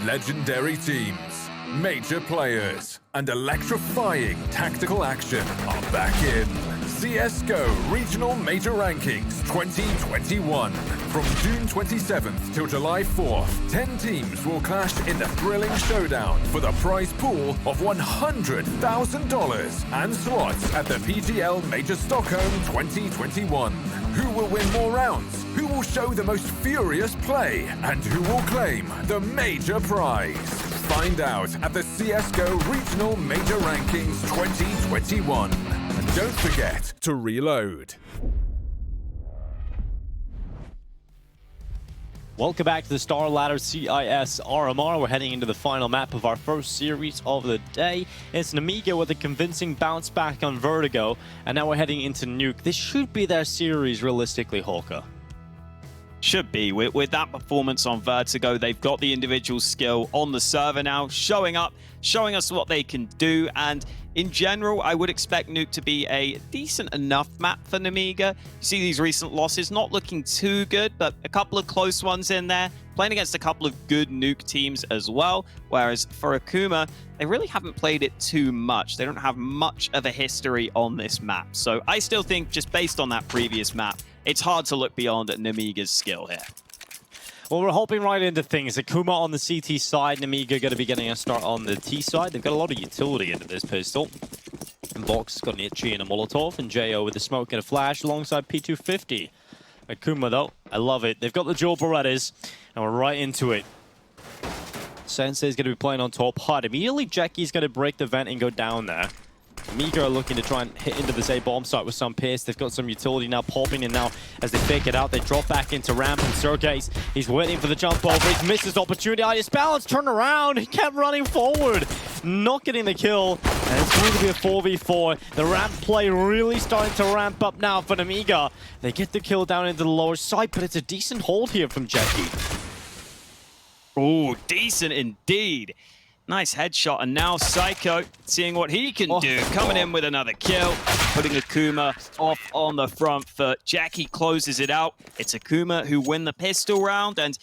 Legendary teams, major players, and electrifying tactical action are back in CSGO Regional Major Rankings 2021. From June 27th till July 4th, 10 teams will clash in the thrilling showdown for the prize pool of $100,000 and slots at the PGL Major Stockholm 2021. Who will win more rounds? Who will show the most furious play? And who will claim the major prize? Find out at the CSGO Regional Major Rankings 2021. And don't forget to reload. Welcome back to the StarLadder CIS RMR. We're heading into the final map of our first series of the day. It's Nemiga with a convincing bounce back on Vertigo, and now we're heading into Nuke. This should be their series, realistically, Hawker. Should be. With that performance on Vertigo, they've got the individual skill on the server now, showing up, showing us what they can do, and in general, I would expect Nuke to be a decent enough map for Nemiga. You see these recent losses not looking too good, but a couple of close ones in there, playing against a couple of good Nuke teams as well, whereas for Akuma, they really haven't played it too much. They don't have much of a history on this map. So I still think, just based on that previous map, it's hard to look beyond Nemiga's skill here. Well, we're hopping right into things. Akuma on the CT side, Nemiga going to be getting a start on the T side. They've got a lot of utility into this pistol. And Box has got an Itchy and a Molotov, and Jo with a smoke and a flash alongside P250. Akuma, though, I love it. They've got the dual Berettas, and we're right into it. Sensei's going to be playing on top hard. Immediately, Jackie's going to break the vent and go down there. Nemiga are looking to try and hit into this A bomb site with some pace. They've got some utility now popping, and now as they fake it out, they drop back into ramp, and Sergey's, he's waiting for the jump over. He's missed his opportunity. His balance turned around. He kept running forward, not getting the kill, and it's going to be a 4v4. The ramp play really starting to ramp up now for Nemiga. They get the kill down into the lower side, but it's a decent hold here from Jackie. Oh, decent indeed. Nice headshot, and now Psycho seeing what he can do, coming in with another kill, putting Akuma off on the front foot. Jackie closes it out. It's Akuma who win the pistol round, and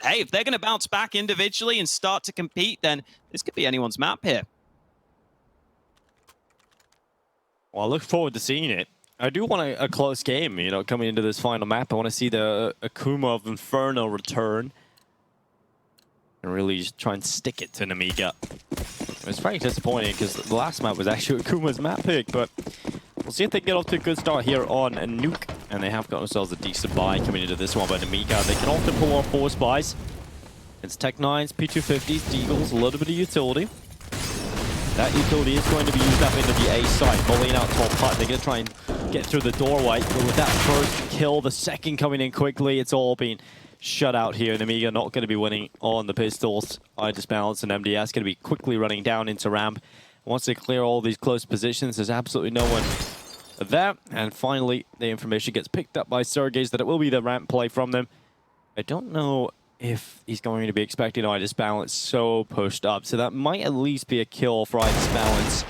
hey, if they're going to bounce back individually and start to compete, then this could be anyone's map here. Well, I look forward to seeing it. I do want a close game, you know, coming into this final map. I want to see the Akuma of Inferno return and really just try and stick it to Nemiga. It's very disappointing because the last map was actually Akuma's map pick, but we'll see if they get off to a good start here on Nuke. And they have got themselves a decent buy coming into this one by Nemiga. They can often pull off 4 spies. It's Tech 9s, P250s, Deagles, a little bit of utility. That utility is going to be used up into the A site, volleying out top hut. They're going to try and get through the doorway. But with that first kill, the second coming in quickly, it's all been shut out here. Nemiga not going to be winning on the pistols. iDisbalance and MDS going to be quickly running down into ramp. Once they clear all these close positions, there's absolutely no one there. And finally, the information gets picked up by Sergey's that it will be the ramp play from them. I don't know if he's going to be expecting iDisbalance so pushed up. So that might at least be a kill for iDisbalance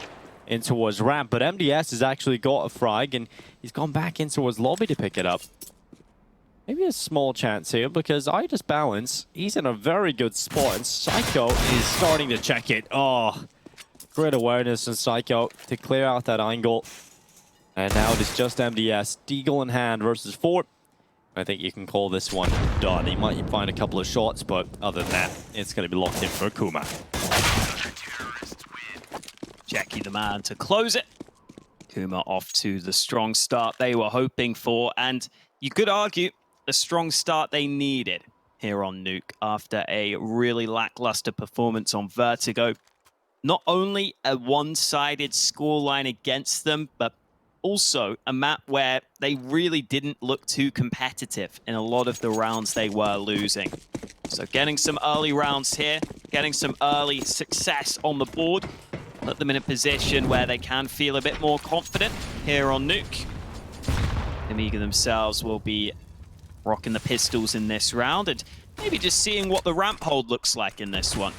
in towards ramp. But MDS has actually got a frag, and he's gone back in towards lobby to pick it up. Maybe a small chance here because iDisbalance, he's in a very good spot, and Psycho is starting to check it. Oh, great awareness in Psycho to clear out that angle. And now it is just MDS, Deagle in hand versus 4. I think you can call this one done. He might find a couple of shots, but other than that, it's going to be locked in for Akuma. Jackie the man to close it. Akuma off to the strong start they were hoping for, and you could argue the strong start they needed here on Nuke after a really lackluster performance on Vertigo. Not only a one-sided scoreline against them, but also a map where they really didn't look too competitive in a lot of the rounds they were losing. So getting some early rounds here, getting some early success on the board, put them in a position where they can feel a bit more confident here on Nuke. Nemiga themselves will be rocking the pistols in this round, and maybe just seeing what the ramp hold looks like in this one.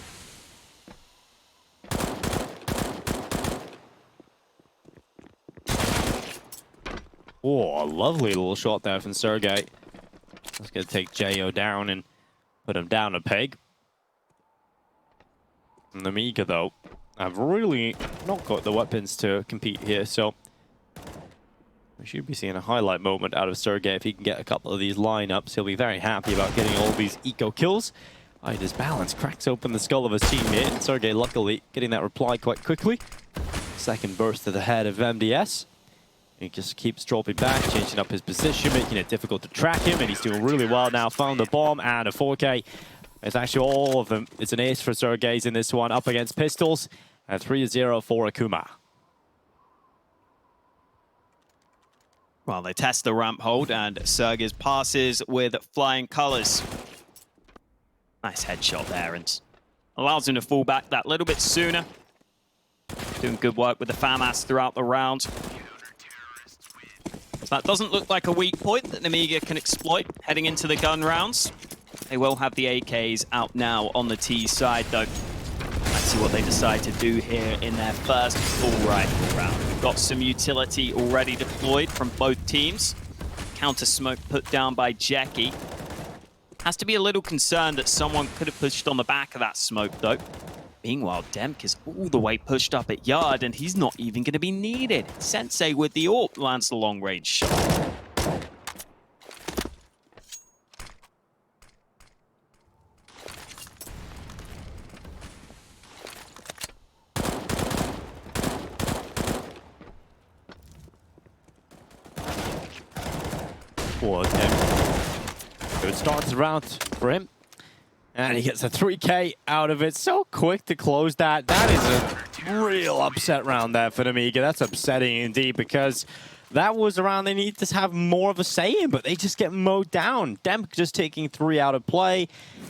Oh, a lovely little shot there from Sergey. That's going to take Jo down and put him down a peg. Nemiga, though, have really not got the weapons to compete here, so we should be seeing a highlight moment out of Sergey. If he can get a couple of these lineups, he'll be very happy about getting all these eco kills. His balance cracks open the skull of his teammate, and Sergey luckily getting that reply quite quickly. Second burst to the head of MDS. He just keeps dropping back, changing up his position, making it difficult to track him, and he's doing really well now. Found the bomb and a 4K. It's actually all of them. It's an ace for Sergey's in this one, up against Pistols, and 3-0 for Akuma. Well, they test the ramp hold, and Sergey's passes with flying colors. Nice headshot there, and allows him to fall back that little bit sooner. Doing good work with the FAMAS throughout the round. So that doesn't look like a weak point that Nemiga can exploit heading into the gun rounds. They will have the AKs out now on the T side, though. Let's see what they decide to do here in their first full rifle round. We've got some utility already deployed from both teams. Counter smoke put down by Jackie. Has to be a little concerned that someone could have pushed on the back of that smoke, though. Meanwhile, Demk is all the way pushed up at yard, and he's not even going to be needed. Sensei with the AWP lands the long-range shot. Good start to the round for him. And he gets a 3K out of it. So quick to close that. That is a real upset round there for Nemiga. That's upsetting indeed, because that was a round they need to have more of a say in, but they just get mowed down. Demk just taking 3 out of play.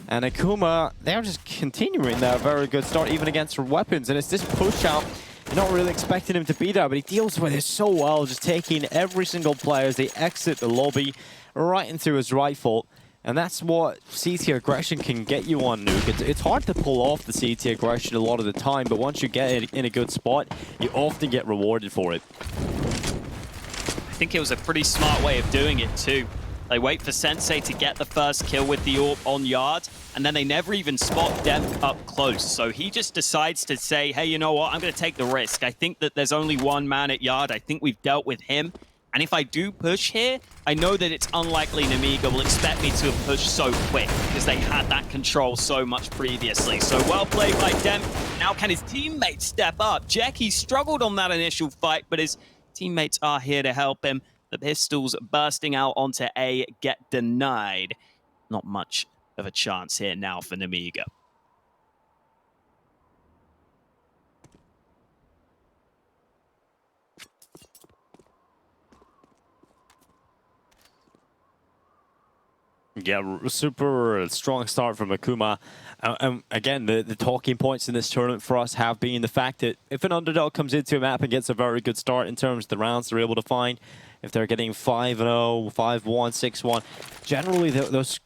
And Akuma, they're just continuing their very good start, even against weapons. And it's this push out. You're not really expecting him to be there, but he deals with it so well, just taking every single player as they exit the lobby right into his rifle. And that's what CT aggression can get you on Nuke. It's hard to pull off the CT aggression a lot of the time, but once you get it in a good spot, you often get rewarded for it. I think it was a pretty smart way of doing it too. They wait for Sensei to get the first kill with the AWP on yard, and then they never even spot Demk up close. So he just decides to say, hey, you know what? I'm going to take the risk. I think that there's only one man at yard. I think we've dealt with him. And if I do push here, I know that it's unlikely Nemiga will expect me to push so quick, because they had that control so much previously. So well played by Demk. Now can his teammates step up? Jackie struggled on that initial fight, but his teammates are here to help him. The pistols bursting out onto A get denied. Not much of a chance here now for Nemiga. Yeah, super strong start from Akuma. Again, the talking points in this tournament for us have been the fact that if an underdog comes into a map and gets a very good start in terms of the rounds they're able to find, if they're getting 5-0, 5-1, 6-1, generally those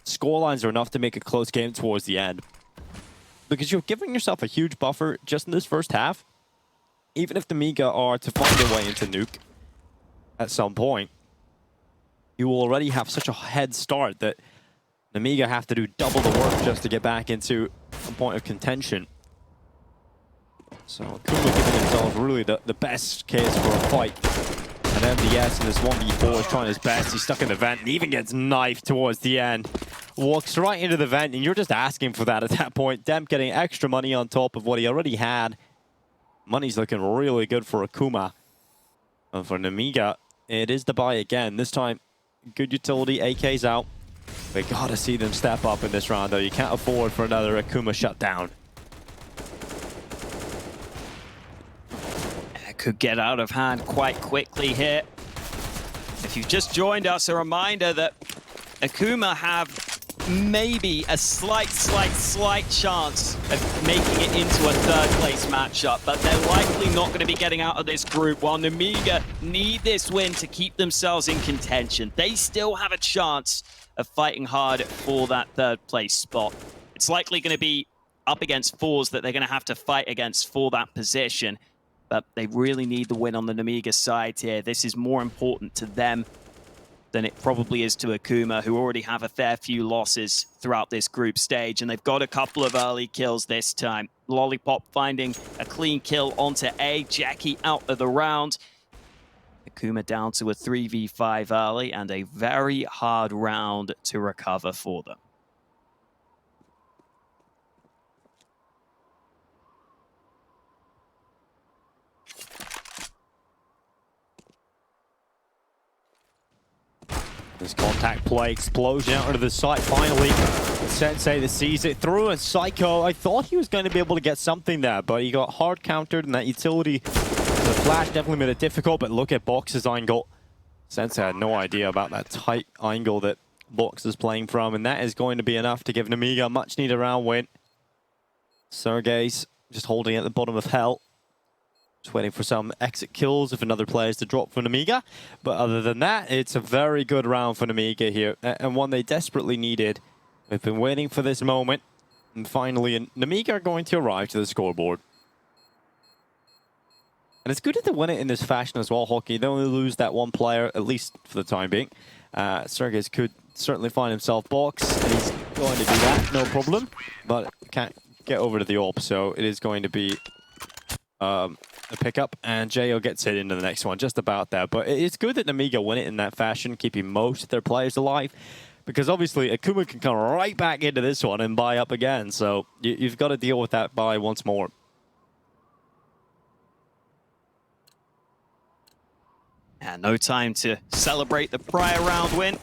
scorelines are enough to make a close game towards the end. Because you're giving yourself a huge buffer just in this first half. Even if the Nemiga are to find their way into Nuke at some point, you will already have such a head start that Nemiga have to do double the work just to get back into a point of contention. So Akuma giving himself really the best case for a fight. And MDS in this 1v4 is trying his best. He's stuck in the vent and even gets knifed towards the end. Walks right into the vent, and you're just asking for that at that point. Demp getting extra money on top of what he already had. Money's looking really good for Akuma. And for Nemiga, it is the buy again. This time, good utility, AK's out. We gotta see them step up in this round, though. You can't afford for another Akuma shutdown. It could get out of hand quite quickly here. If you've just joined us, a reminder that Akuma have maybe a slight chance of making it into a third-place matchup, but they're likely not going to be getting out of this group, while Nemiga need this win to keep themselves in contention. They still have a chance of fighting hard for that third-place spot. It's likely going to be up against fours that they're going to have to fight against for that position, but they really need the win on the Nemiga side here. This is more important to them. than it probably is to Akuma, who already have a fair few losses throughout this group stage, and they've got a couple of early kills this time. Lollipop finding a clean kill onto A, Jackie out of the round. Akuma down to a 3v5 early, and a very hard round to recover for them. This contact play, explosion out into the site finally. Sensei that sees it through, and Psycho, I thought he was going to be able to get something there, but he got hard countered, and that utility, the flash definitely made it difficult, but look at Box's angle. Sensei had no idea about that tight angle that Box is playing from, and that is going to be enough to give Nemiga a much needed round win. Sergey's just holding at the bottom of hell. Just waiting for some exit kills if another player is to drop for Nemiga. But other than that, it's a very good round for Nemiga here, and one they desperately needed. We've been waiting for this moment, and finally Nemiga are going to arrive to the scoreboard. And it's good that they win it in this fashion as well, Hockey. They only lose that one player, at least for the time being. Sergey could certainly find himself Box, and he's going to do that, no problem. But can't get over to the AWP, so it is going to be a pickup, and Jo gets it into the next one, just about that. But it's good that Nemiga win it in that fashion, keeping most of their players alive, because obviously Akuma can come right back into this one and buy up again, so you've got to deal with that buy once more. And no time to celebrate the prior round win.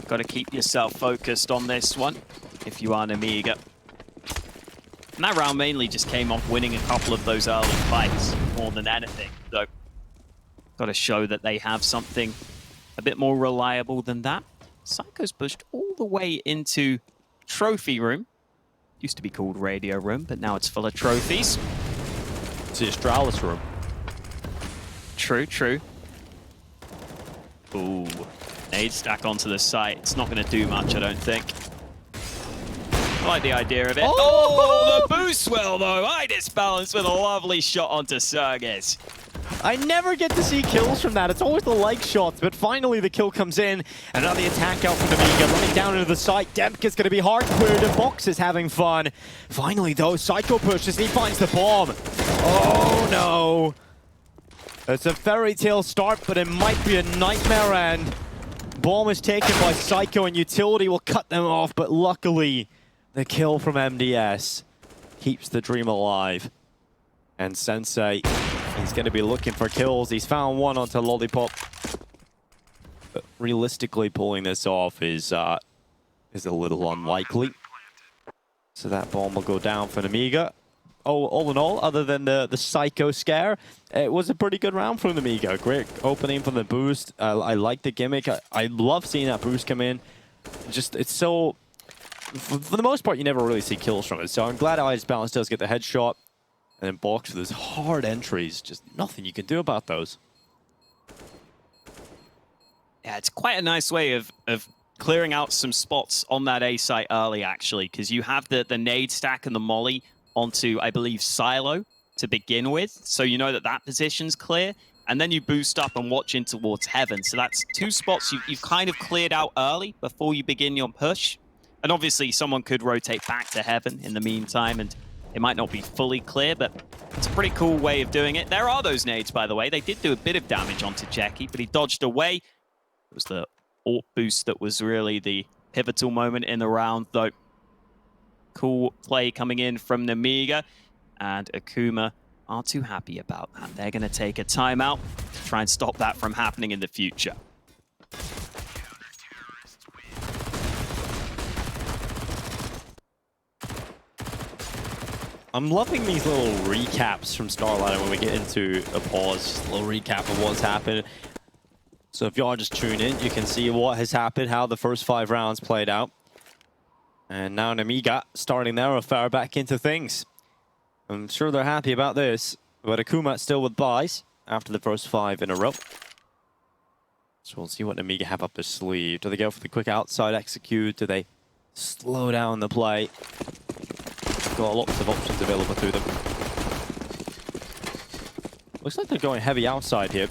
Got to keep yourself focused on this one if you are Nemiga. And that round mainly just came off winning a couple of those early fights more than anything. So, got to show that they have something a bit more reliable than that. Psycho's pushed all the way into Trophy Room. Used to be called Radio Room, but now it's full of trophies. It's the Astralis Room. True, true. Ooh, nade stack onto the site. It's not going to do much, I don't think. I like the idea of it. Oh, the boost well, though. I disbalanced with a lovely shot onto Sergez. I never get to see kills from that. It's always the leg shots, but finally the kill comes in. Another attack out from Nemiga, running down into the site. Demka's going to be hard cleared, and Box is having fun. Finally, though, Psycho pushes, and he finds the bomb. Oh, no. It's a fairy tale start, but it might be a nightmare end. Bomb is taken by Psycho, and Utility will cut them off, but luckily, the kill from MDS keeps the dream alive. And Sensei, he's going to be looking for kills. He's found one onto Lollipop. But realistically, pulling this off is a little unlikely. So that bomb will go down for Nemiga. Oh, all in all, other than the Psycho scare, it was a pretty good round for Nemiga. Great opening from the boost. I like the gimmick. I love seeing that boost come in. Just, it's so... For the most part, you never really see kills from it. So I'm glad Ice Balance does get the headshot. And then Box with those hard entries. Just nothing you can do about those. Yeah, it's quite a nice way of clearing out some spots on that A site early, actually, because you have the nade stack and the molly onto, I believe, Silo to begin with. So you know that that position's clear. And then you boost up and watch in towards Heaven. So that's two spots you've kind of cleared out early before you begin your push. And obviously, someone could rotate back to Heaven in the meantime, and it might not be fully clear, but it's a pretty cool way of doing it. There are those nades, by the way. They did do a bit of damage onto Jackie, but he dodged away. It was the AWP boost that was really the pivotal moment in the round, though. Cool play coming in from Nemiga, and Akuma aren't too happy about that. They're going to take a timeout to try and stop that from happening in the future. I'm loving these little recaps from StarLadder when we get into a pause. Just a little recap of what's happened. So if y'all just tune in, you can see what has happened, how the first 5 rounds played out. And now Nemiga starting their affair back into things. I'm sure they're happy about this. But Akuma still with buys after the first 5 in a row. So we'll see what Nemiga have up their sleeve. Do they go for the quick outside execute? Do they slow down the play? Got lots of options available to them. Looks like they're going heavy outside here.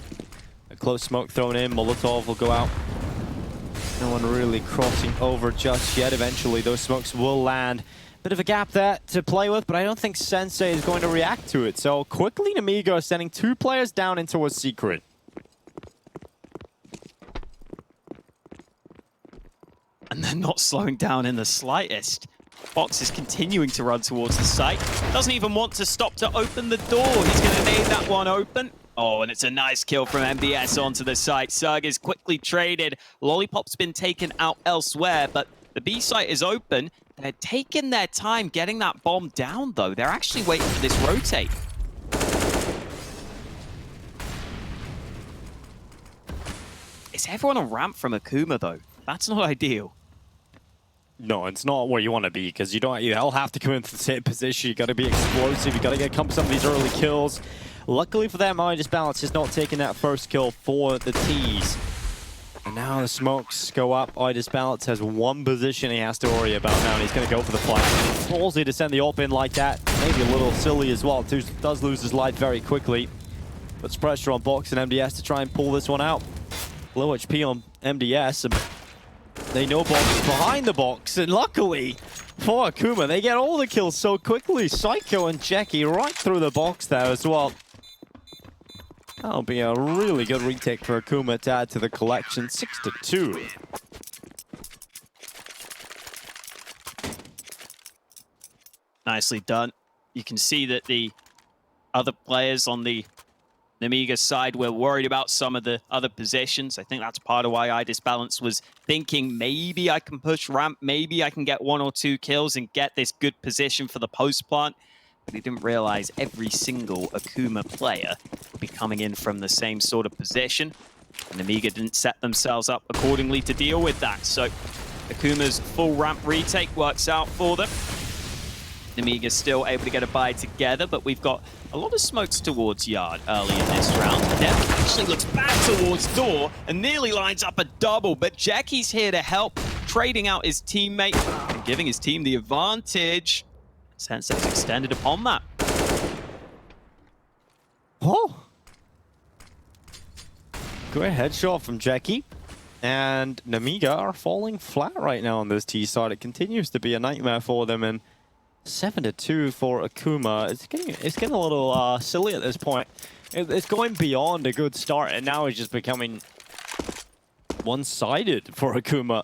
close smoke thrown in. Molotov will go out. No one really crossing over just yet. Eventually, those smokes will land. Bit of a gap there to play with, but I don't think Sensei is going to react to it. So quickly, Nemiga is sending 2 players down into a secret. And they're not slowing down in the slightest. Fox is continuing to run towards the site. Doesn't even want to stop to open the door. He's going to need that one open. Oh, and it's a nice kill from MDS onto the site. Sug is quickly traded. Lollipop's been taken out elsewhere, but the B site is open. They're taking their time getting that bomb down, though. They're actually waiting for this rotate. Is everyone on ramp from Akuma, though? That's not ideal. No, it's not where you want to be, because you'll have to come into the same position. You got to be explosive. You got to get some of these early kills. Luckily for them, iDisbalance is not taking that first kill for the T's. And now the smokes go up. iDisbalance has 1 position he has to worry about now, and he's going to go for the flash. Ballsy to send the AWP in like that. Maybe a little silly as well. Does lose his life very quickly. Puts pressure on Box and MDS to try and pull this one out. Low HP on MDS. And they know Box is behind the box, and luckily for Akuma, they get all the kills so quickly. Psycho and Jackie right through the box there as well. That'll be a really good retake for Akuma to add to the collection. 6-2. Nicely done. You can see that the other players on the Nemiga side were worried about some of the other positions. I think that's part of why iDisbalance was thinking maybe I can push ramp, maybe I can get 1 or 2 kills and get this good position for the post plant. But he didn't realize every single Akuma player would be coming in from the same sort of position. And Nemiga didn't set themselves up accordingly to deal with that. So Akuma's full ramp retake works out for them. Nemiga's still able to get a buy together, but we've got a lot of smokes towards Yard early in this round. Dev actually looks back towards Door and nearly lines up a double, but Jackie's here to help, trading out his teammate and giving his team the advantage. Sensei's extended upon that. Oh! Great headshot from Jackie. And Nemiga are falling flat right now on this T side. It continues to be a nightmare for them, and 7-2 for Akuma. It's getting a little silly at this point. It's going beyond a good start, and now it's just becoming one-sided for Akuma.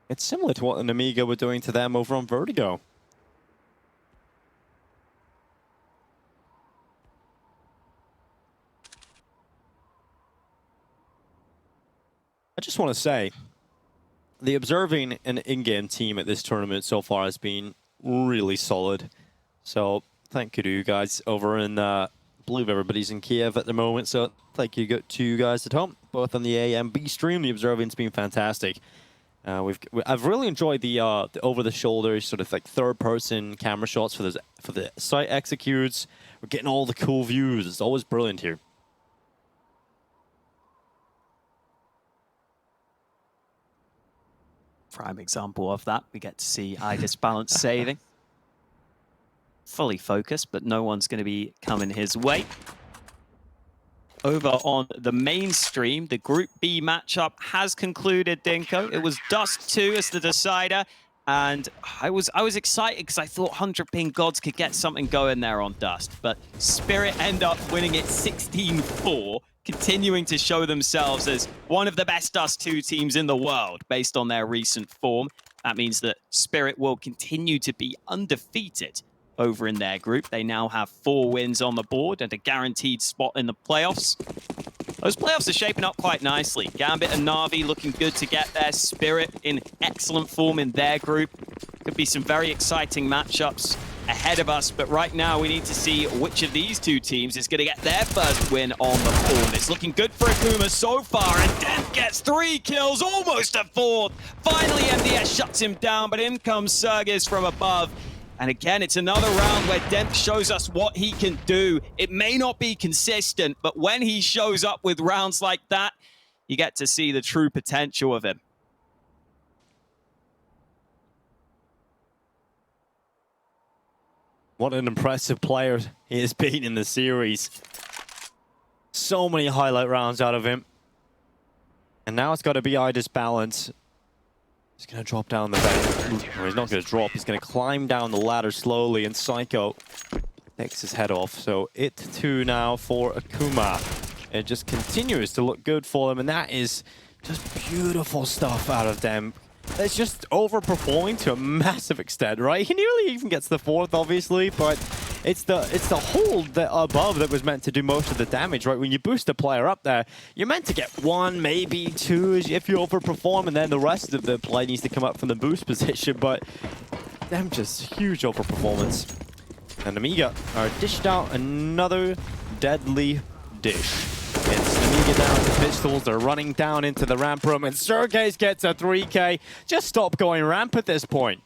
It's similar to what the Nemiga were doing to them over on Vertigo. I just want to say, the observing and in-game team at this tournament so far has been really solid. So thank you to you guys over in, I believe everybody's in Kiev at the moment, so thank you to you guys at home, both on the A and B stream. The observing's been fantastic. I've really enjoyed the over-the-shoulder sort of like third-person camera shots for the site executes. We're getting all the cool views. It's always brilliant here. Prime example of that. We get to see iDisbalance saving. Fully focused, but no one's going to be coming his way. Over on the mainstream, the Group B matchup has concluded, Dinko. It was Dust 2 as the decider, and I was excited because I thought 100 Ping Gods could get something going there on Dust, but Spirit end up winning it 16-4, continuing to show themselves as one of the best Dust 2 teams in the world based on their recent form. That means that Spirit will continue to be undefeated over in their group. They now have 4 wins on the board and a guaranteed spot in the playoffs. Those playoffs are shaping up quite nicely. Gambit and Na'Vi looking good to get their Spirit in excellent form in their group. Could be some very exciting matchups ahead of us, but right now we need to see which of these 2 teams is going to get their first win on the board. It's looking good for Akuma so far, and Dent gets 3 kills, almost a 4th. Finally, MDS shuts him down, but in comes Sergis from above. And again, it's another round where Dent shows us what he can do. It may not be consistent, but when he shows up with rounds like that, you get to see the true potential of him. What an impressive player he has been in the series. So many highlight rounds out of him. And now it's got to be Ida's balance. He's going to drop down the vent. No, he's not going to drop. He's going to climb down the ladder slowly, and Psycho takes his head off. So it too now for Akuma. It just continues to look good for them, and that is just beautiful stuff out of them. It's just overperforming to a massive extent, right? He nearly even gets the fourth, obviously, but it's the hold that above that was meant to do most of the damage, right? When you boost a player up there, you're meant to get one, maybe two if you overperform, and then the rest of the play needs to come up from the boost position, but them just huge overperformance. And Nemiga are dished out another deadly dish. It's Nemiga down to pistols, they're running down into the ramp room, and Sergej gets a 3K. Just stop going ramp at this point.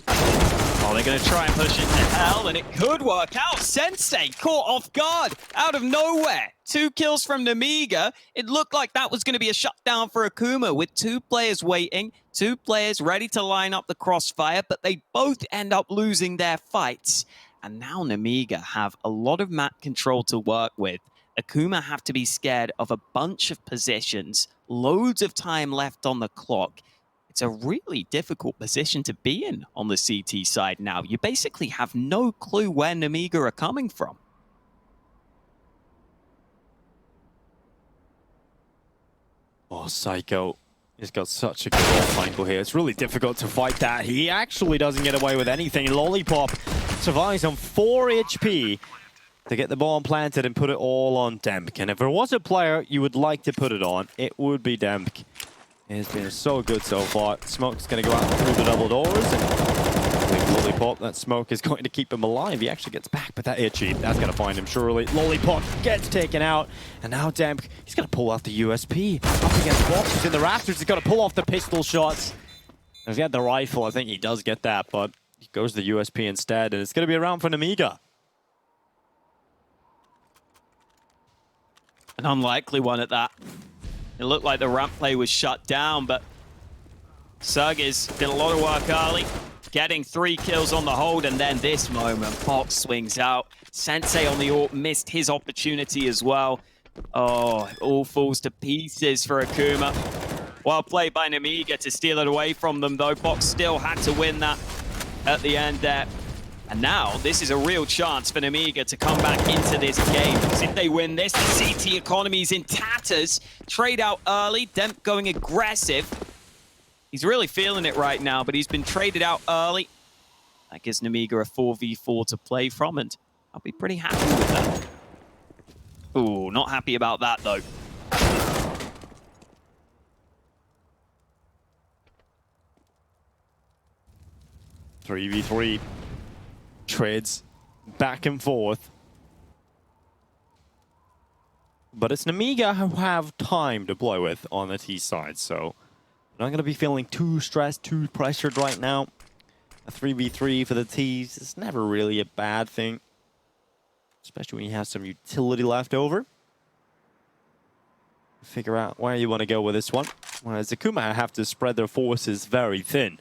Oh, they're going to try and push into hell, and it could work out. Sensei caught off guard out of nowhere. 2 kills from Nemiga. It looked like that was going to be a shutdown for Akuma with 2 players waiting, 2 players ready to line up the crossfire, but they both end up losing their fights. And now Nemiga have a lot of map control to work with. Akuma have to be scared of a bunch of positions, loads of time left on the clock. It's a really difficult position to be in on the CT side now. You basically have no clue where Nemiga are coming from. Oh, Psycho. He's got such a good off angle here. It's really difficult to fight that. He actually doesn't get away with anything. Lollipop survives on 4 HP to get the bomb planted and put it all on Demk. And if there was a player you would like to put it on, it would be Demk. It's been so good so far. Smoke's going to go out through the double doors. And with Lollipop, that smoke is going to keep him alive. He actually gets back, but that air cheat, that's going to find him surely. Lollipop gets taken out. And now Demk, he's going to pull out the USP. Up against boxes in the rafters. He's got to pull off the pistol shots. If he had the rifle, I think he does get that, but he goes to the USP instead. And it's going to be a round for Nemiga. An unlikely one at that. It looked like the ramp play was shut down, but Sergej did a lot of work early, getting 3 kills on the hold, and then this moment, Box swings out. Sensei on the AWP missed his opportunity as well. Oh, it all falls to pieces for Akuma. Well played by Nemiga to steal it away from them, though. Box still had to win that at the end there. And now, this is a real chance for Nemiga to come back into this game. Because if they win this, the CT economy's in tatters. Trade out early, Demp going aggressive. He's really feeling it right now, but he's been traded out early. That gives Nemiga a 4v4 to play from, and I'll be pretty happy with that. Ooh, not happy about that, though. Three v 3. Trades back and forth. But it's Nemiga who have time to play with on the T side, so I'm not going to be feeling too stressed, too pressured right now. A 3v3 for the T's is never really a bad thing, especially when you have some utility left over. Figure out where you want to go with this one. Whereas Akuma have to spread their forces very thin,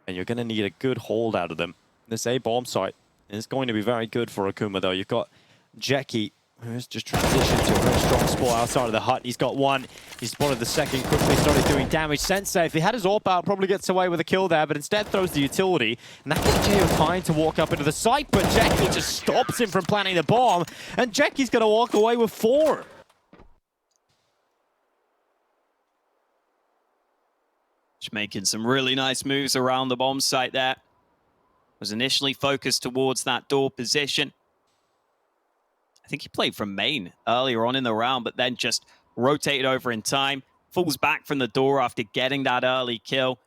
and you're going to need a good hold out of them. This A-bomb site is going to be very good for Akuma, though. You've got Jackie, who's just transitioned to a very strong spot outside of the hut. He's got one. He spotted the second, quickly started doing damage. Sensei, if he had his AWP out, probably gets away with a kill there, but instead throws the utility. And that gives J.O. time to walk up into the site, but Jackie just stops him from planting the bomb. And Jackie's going to walk away with 4. Just making some really nice moves around the bomb site there. Was initially focused towards that door position. I think he played from main earlier on in the round, but then just rotated over in time. Falls back from the door after getting that early kill.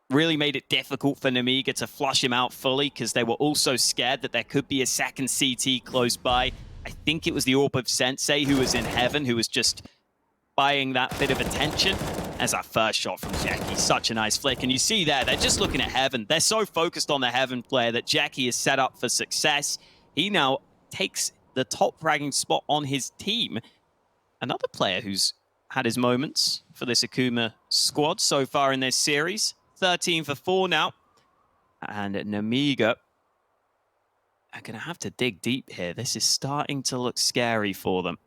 Really made it difficult for Nemiga to flush him out fully because they were also scared that there could be a second CT close by. I think it was the AWP of Sensei who was in heaven, who was just buying that bit of attention. As our first shot from Jackie, such a nice flick. And you see there, they're just looking at heaven. They're so focused on the heaven player that Jackie is set up for success. He now takes the top fragging spot on his team. Another player who's had his moments for this Akuma squad so far in this series. 13 for 4 now. And Nemiga are going to have to dig deep here. This is starting to look scary for them.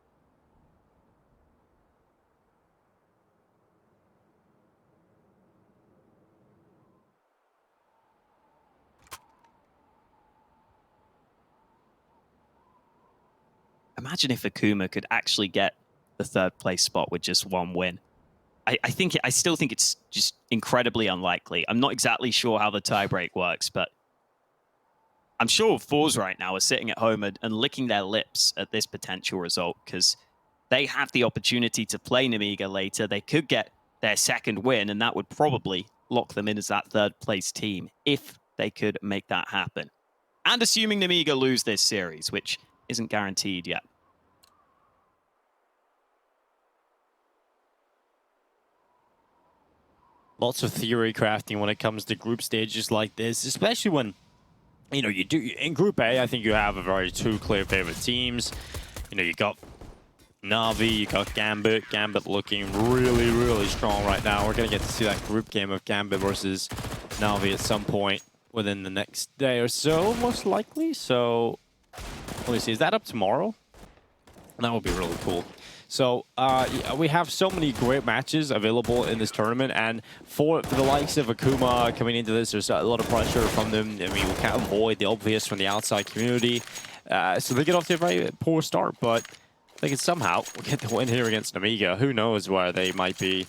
Imagine if Akuma could actually get the third place spot with just one win. I still think it's just incredibly unlikely. I'm not exactly sure how the tiebreak works, but I'm sure Fours right now are sitting at home and licking their lips at this potential result because they have the opportunity to play Nemiga later. They could get their second win, and that would probably lock them in as that third place team if they could make that happen. And assuming Nemiga lose this series, which isn't guaranteed yet. Lots of theory crafting when it comes to group stages like this, especially when, you know, you do in Group A. I think you have a very two clear favorite teams. You know, you got Na'Vi, you got Gambit. Gambit looking really, really strong right now. We're gonna get to see that group game of Gambit versus Na'Vi at some point within the next day or so, most likely. So, let me see. Is that up tomorrow? That would be really cool. So yeah, we have so many great matches available in this tournament, and for the likes of Akuma coming into this, there's a lot of pressure from them. I mean, we can't avoid the obvious from the outside community. So they get off to a very poor start, but they can somehow get the win here against Nemiga. Who knows where they might be.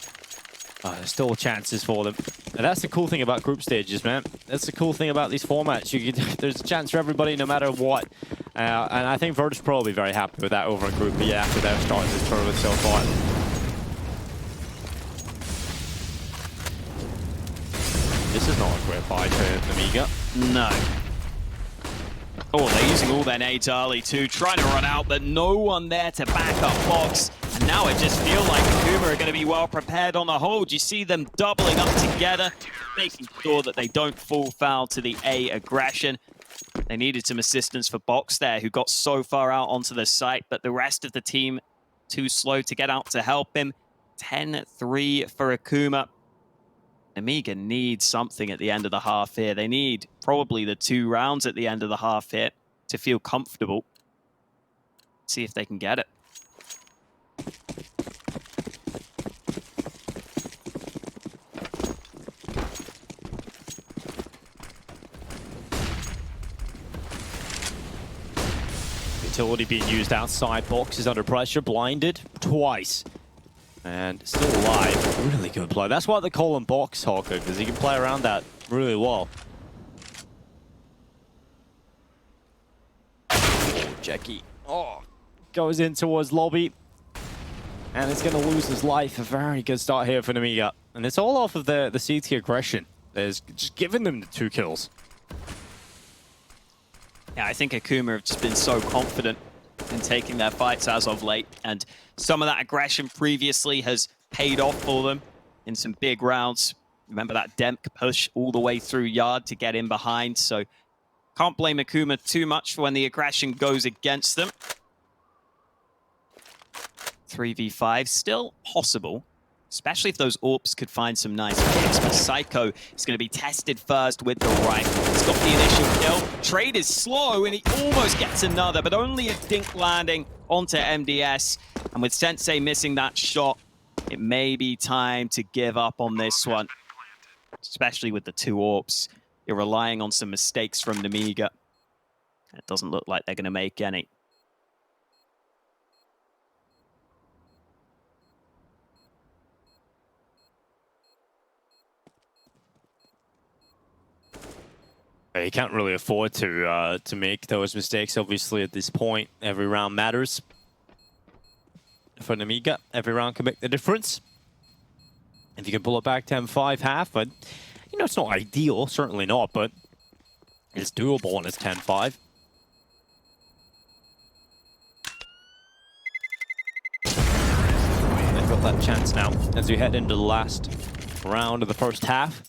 There's still chances for them. And that's the cool thing about group stages, man. That's the cool thing about these formats. There's a chance for everybody no matter what. And I think Virtus Pro will be very happy with that over in Group B after their start in this tournament so far. This is not a great buy for Nemiga. No. Oh, they're using all their nades early too, trying to run out, but no one there to back up Box. And now it just feels like Akuma are going to be well prepared on the hold. You see them doubling up together, making sure that they don't fall foul to the A aggression. They needed some assistance for Box there, who got so far out onto the site, but the rest of the team too slow to get out to help him. 10-3 for Akuma. Nemiga needs something at the end of the half here. They need probably the 2 rounds at the end of the half here to feel comfortable. See if they can get it. Utility being used outside. Box is under pressure, blinded twice. And still alive. Really good play. That's why they call him Box Hawker, because he can play around that really well. Jackie. Oh, goes in towards lobby. And it's going to lose his life. A very good start here for Nemiga. And it's all off of the CT aggression. There's just giving them the 2 kills. Yeah, I think Akuma have just been so confident in taking their fights as of late, and some of that aggression previously has paid off for them in some big rounds. Remember that Demk push all the way through Yard to get in behind, so can't blame Akuma too much for when the aggression goes against them. 3v5 still possible, especially if those AWPs could find some nice picks. But Psycho is going to be tested first with the rifle. He's got the initial kill. Trade is slow, and he almost gets another, but only a dink landing onto MDS. And with Sensei missing that shot, it may be time to give up on this one. Especially with the 2 AWPs. You're relying on some mistakes from Nemiga. It doesn't look like they're going to make any. You can't really afford to make those mistakes, obviously, at this point. Every round matters. For Nemiga, every round can make the difference. If you can pull it back 10-5 half, but, you know, it's not ideal, certainly not, but it's doable when it's 10-5. They've got that chance now as we head into the last round of the first half.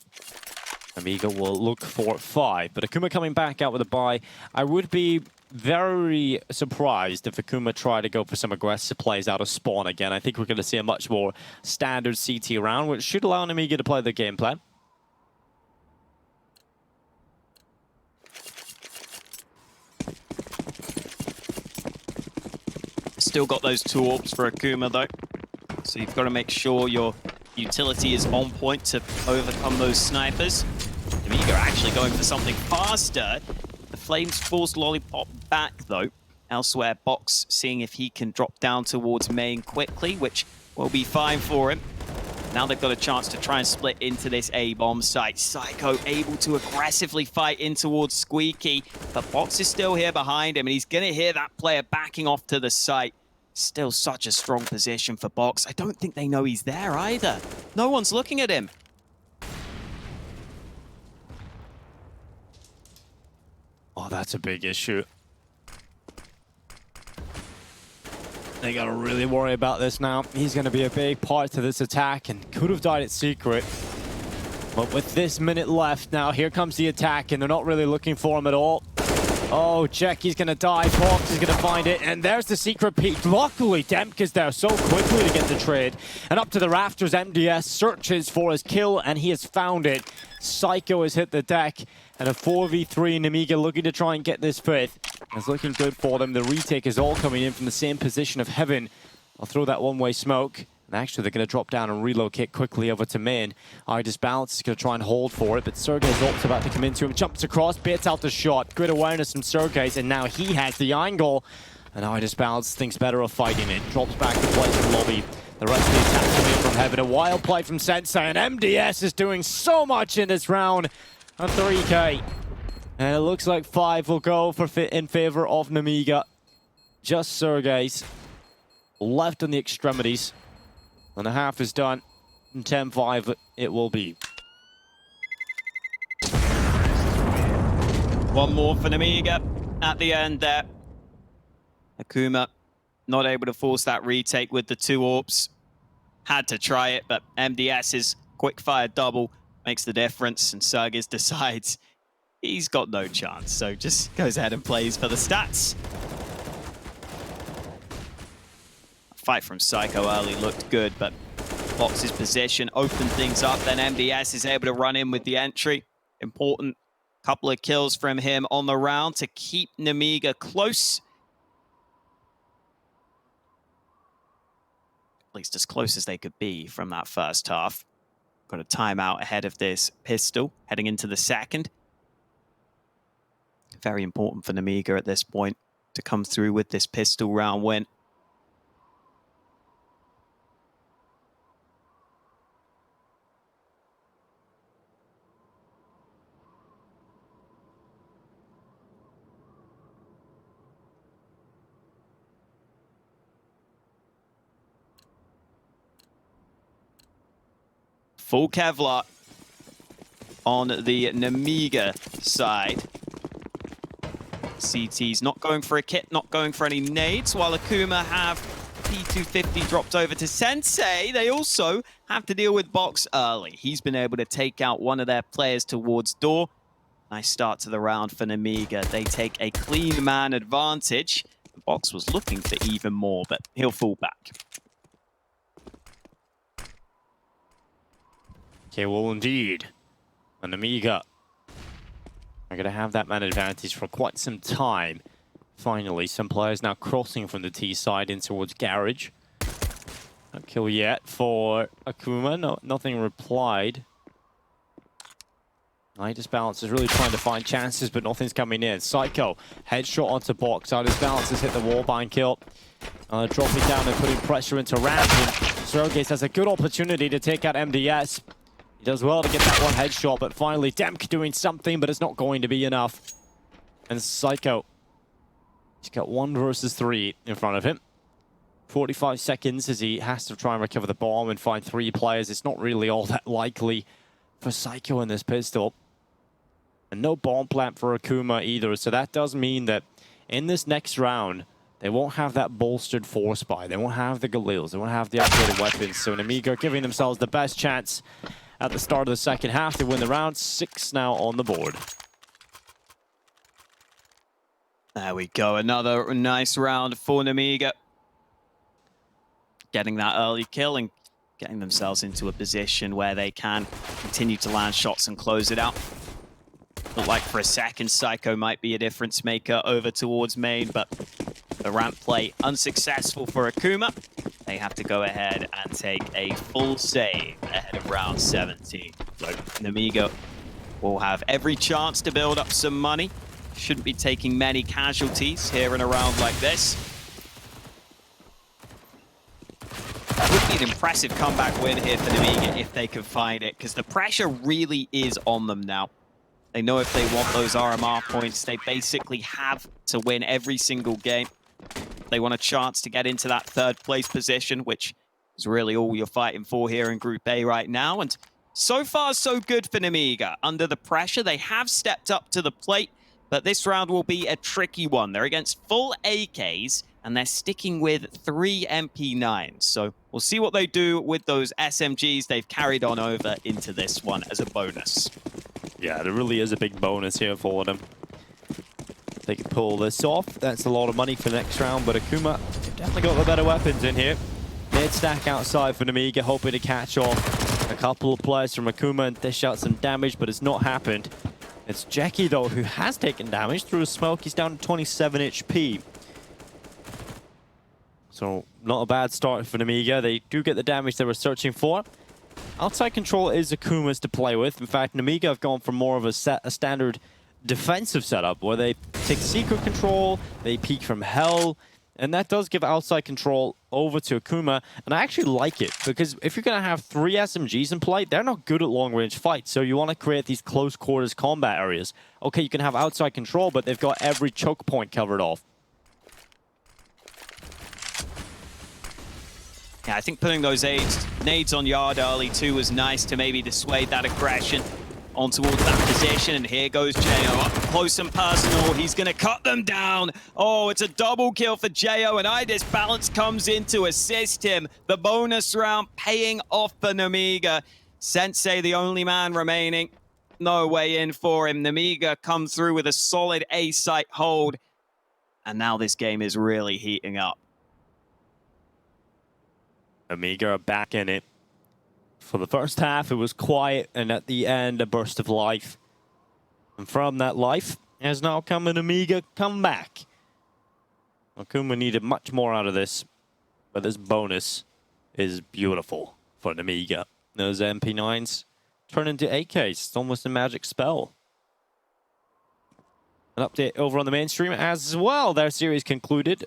Nemiga will look for 5, but Akuma coming back out with a buy. I would be very surprised if Akuma tried to go for some aggressive plays out of spawn again. I think we're going to see a much more standard CT round, which should allow Nemiga to play the game plan. Still got those 2 orbs for Akuma, though. So you've got to make sure your utility is on point to overcome those snipers. Nemiga actually going for something faster. The Flames forced Lollipop back, though. Elsewhere, Box seeing if he can drop down towards main quickly, which will be fine for him. Now they've got a chance to try and split into this A-bomb site. Psycho able to aggressively fight in towards Squeaky, but Box is still here behind him, and he's going to hear that player backing off to the site. Still such a strong position for Box. I don't think they know he's there either. No one's looking at him. Oh, that's a big issue. They gotta really worry about this now. He's gonna be a big part to this attack and could have died at secret. But with this minute left now, here comes the attack and they're not really looking for him at all. Oh, Jackie's gonna die, Fox is gonna find it, and there's the secret peek. Luckily, Demk is there so quickly to get the trade. And up to the rafters, MDS searches for his kill, and he has found it. Psycho has hit the deck, and a 4v3 Nemiga looking to try and get this 5th. It's looking good for them. The retake is all coming in from the same position of heaven. I'll throw that one-way smoke. And actually, they're going to drop down and relocate quickly over to main. Idis Balance is going to try and hold for it, but Sergey's ult's about to come into him. Jumps across, baits out the shot. Good awareness from Sergey's, and now he has the angle. And Idis Balance thinks better of fighting it. Drops back to play from lobby. The rest of the attack coming in from heaven. A wild play from Sensei, and MDS is doing so much in this round. A 3K. And it looks like 5 will go in favor of Nemiga. Just Sergey's left on the extremities. And the half is done. 10-5 it will be. One more for Nemiga at the end there. Akuma not able to force that retake with the 2 orbs. Had to try it, but MDS's quick-fire double makes the difference, and Sergis decides he's got no chance, so just goes ahead and plays for the stats. Fight from Psycho early looked good, but Box's position opened things up. Then MDS is able to run in with the entry. Important couple of kills from him on the round to keep Nemiga close. At least as close as they could be from that first half. Got a timeout ahead of this pistol, heading into the second. Very important for Nemiga at this point to come through with this pistol round win. Full Kevlar on the Nemiga side. CT's not going for a kit, not going for any nades, while Akuma have P250 dropped over to Sensei. They also have to deal with Box early. He's been able to take out one of their players towards door. Nice start to the round for Nemiga. They take a clean man advantage. Box was looking for even more, but he'll fall back. Okay, well, indeed. And Nemiga are going to have that man advantage for quite some time. Finally, some players now crossing from the T side in towards Garage. No kill yet for Akuma. No, nothing replied. Idis Balance is really trying to find chances, but nothing's coming in. Psycho, headshot onto Box. Idis Balance has hit the wallbind kill. Dropping down and putting pressure into Ramp. Sergey has a good opportunity to take out MDS. He does well to get that one headshot, but finally Demk doing something, but it's not going to be enough. And Psycho, he's got 1 versus 3 in front of him. 45 seconds as he has to try and recover the bomb and find 3 players. It's not really all that likely for Psycho in this pistol. And no bomb plant for Akuma either, so that does mean that in this next round, they won't have that bolstered force buy. They won't have the Galeals. They won't have the upgraded weapons. So Nemiga are giving themselves the best chance at the start of the second half to win the round. 6 now on the board. There we go. Another nice round for Nemiga. Getting that early kill and getting themselves into a position where they can continue to land shots and close it out. Looked like for a second Psycho might be a difference maker over towards main, but The ramp play unsuccessful for Akuma. They have to go ahead and take a full save ahead of round 17. So Nemiga will have every chance to build up some money. Shouldn't be taking many casualties here in a round like this. That would be an impressive comeback win here for Nemiga if they can find it, because the pressure really is on them now. They know if they want those RMR points, they basically have to win every single game. They want a chance to get into that third place position, which is really all you're fighting for here in Group A right now. And so far, so good for Nemiga. Under the pressure, they have stepped up to the plate, but this round will be a tricky one. They're against full AKs, and they're sticking with 3 MP9s. So we'll see what they do with those SMGs they've carried on over into this one as a bonus. Yeah, there really is a big bonus here for them. They can pull this off. That's a lot of money for the next round, but Akuma definitely got the better weapons in here. Mid stack outside for Nemiga, hoping to catch off a couple of players from Akuma and dish out some damage, but it's not happened. It's Jackie, though, who has taken damage through a smoke. He's down to 27 HP. So, not a bad start for Nemiga. They do get the damage they were searching for. Outside control is Akuma's to play with. In fact, Nemiga have gone for more of a standard defensive setup where they take secret control, they peek from hell, and that does give outside control over to Akuma. And I actually like it, because if you're going to have 3 SMGs in play, they're not good at long-range fights, so you want to create these close-quarters combat areas. Okay, you can have outside control, but they've got every choke point covered off. Yeah, I think putting those nades on Yard early too was nice to maybe dissuade that aggression on towards that position. And here goes Jo, up close and personal. He's going to cut them down. Oh, it's a double kill for Jo, and Idis Balance comes in to assist him. The bonus round paying off for Nemiga. Sensei, the only man remaining. No way in for him. Nemiga come through with a solid A-site hold. And now this game is really heating up. Nemiga are back in it. For the first half, it was quiet, and at the end, a burst of life. And from that life has now come an Nemiga comeback. Akuma needed much more out of this, but this bonus is beautiful for Nemiga. Those MP9s turn into AKs. It's almost a magic spell. An update over on the mainstream as well. Their series concluded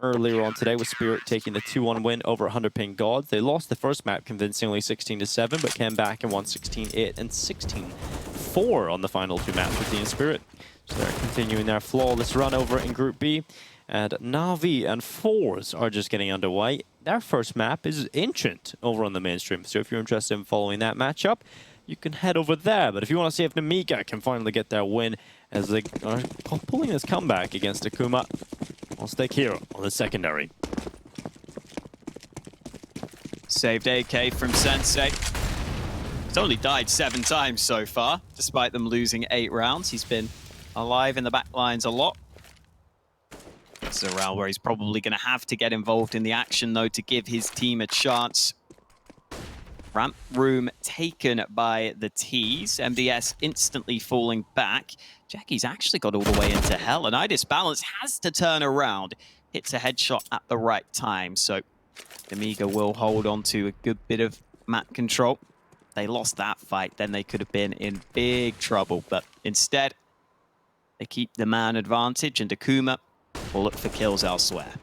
earlier on today with Spirit taking the 2-1 win over 100 Ping Gods. They lost the first map convincingly 16-7, but came back and won 16-8 and 16-4 on the final 2 maps with Team Spirit. So they're continuing their flawless run over in Group B. And Na'Vi and Fours are just getting underway. Their first map is Ancient over on the mainstream. So if you're interested in following that matchup, you can head over there. But if you want to see if Nemiga can finally get their win as they are pulling this comeback against Akuma, I'll stick here on the secondary. Saved AK from Sensei. He's only died 7 times so far, despite them losing 8 rounds. He's been alive in the back lines a lot. It's a round where he's probably going to have to get involved in the action, though, to give his team a chance. Ramp room taken by the T's. MDS instantly falling back. Jackie's actually got all the way into hell, and Idis Balance has to turn around. Hits a headshot at the right time, so Nemiga will hold on to a good bit of map control. They lost that fight, then they could have been in big trouble, but instead, they keep the man advantage, and Akuma will look for kills elsewhere.